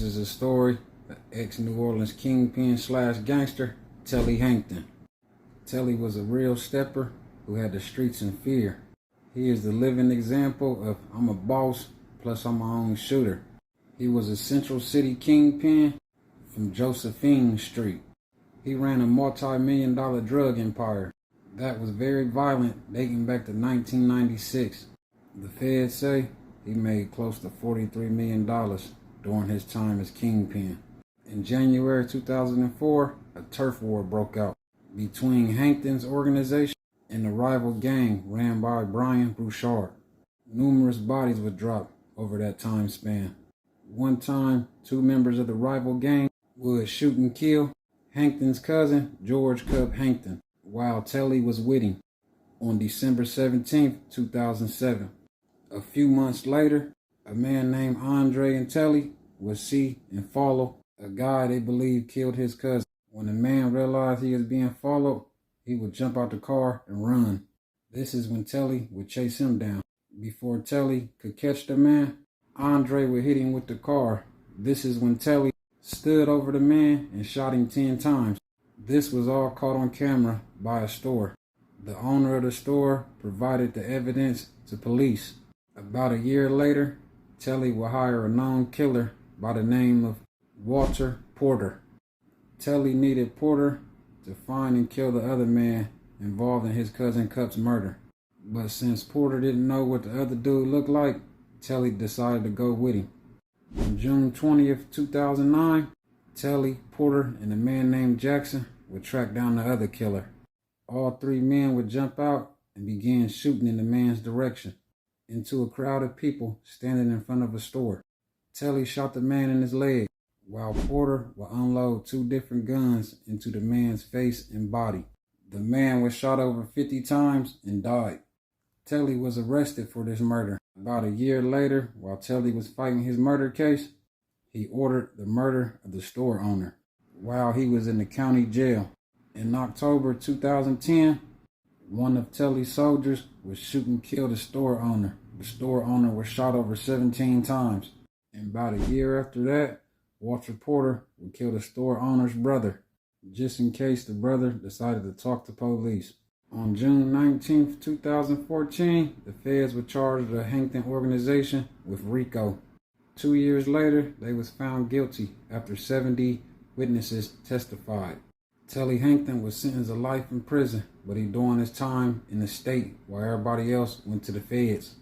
is the story of ex-New Orleans Kingpin slash gangster, Telly Hankton. Telly was a real stepper who had the streets in fear. He is the living example of I'm a boss, plus I'm my own shooter. He was a Central City Kingpin from Josephine Street. He ran a multi-million-dollar drug empire that was very violent, dating back to 1996. The feds say he made close to $43 million during his time as Kingpin. In January 2004, a turf war broke out between Hankton's organization and the rival gang ran by Brian Bouchard. Numerous bodies were dropped over that time span. One time, two members of the rival gang would shoot and kill Hankton's cousin, George Cub Hankton, while Telly was with him on December 17, 2007. A few months later, a man named Andre and Telly would see and follow a guy they believed killed his cousin. When the man realized he was being followed, he would jump out the car and run. This is when Telly would chase him down. Before Telly could catch the man, Andre would hit him with the car. This is when Telly stood over the man and shot him 10 times. This was all caught on camera by a store. The owner of the store provided the evidence to police. About a year later, Telly would hire a known killer by the name of Walter Porter. Telly needed Porter to find and kill the other man involved in his cousin Cup's murder. But since Porter didn't know what the other dude looked like, Telly decided to go with him. On June 20th, 2009, Telly, Porter, and a man named Jackson would track down the other killer. All three men would jump out and begin shooting in the man's direction into a crowd of people standing in front of a store. Telly shot the man in his leg, while Porter would unload 2 different guns into the man's face and body. The man was shot over 50 times and died. Telly was arrested for this murder. About a year later, while Telly was fighting his murder case, he ordered the murder of the store owner while he was in the county jail. In October 2010, one of Telly's soldiers would shoot and kill the store owner. The store owner was shot over 17 times. And about a year after that, Walter Porter would kill the store owner's brother, just in case the brother decided to talk to police. On June 19, 2014, the feds would charge the Hankton organization with RICO. 2 years later, they was found guilty after 70 witnesses testified. Telly Hankton was sentenced to life in prison, but he doing his time in the state while everybody else went to the feds.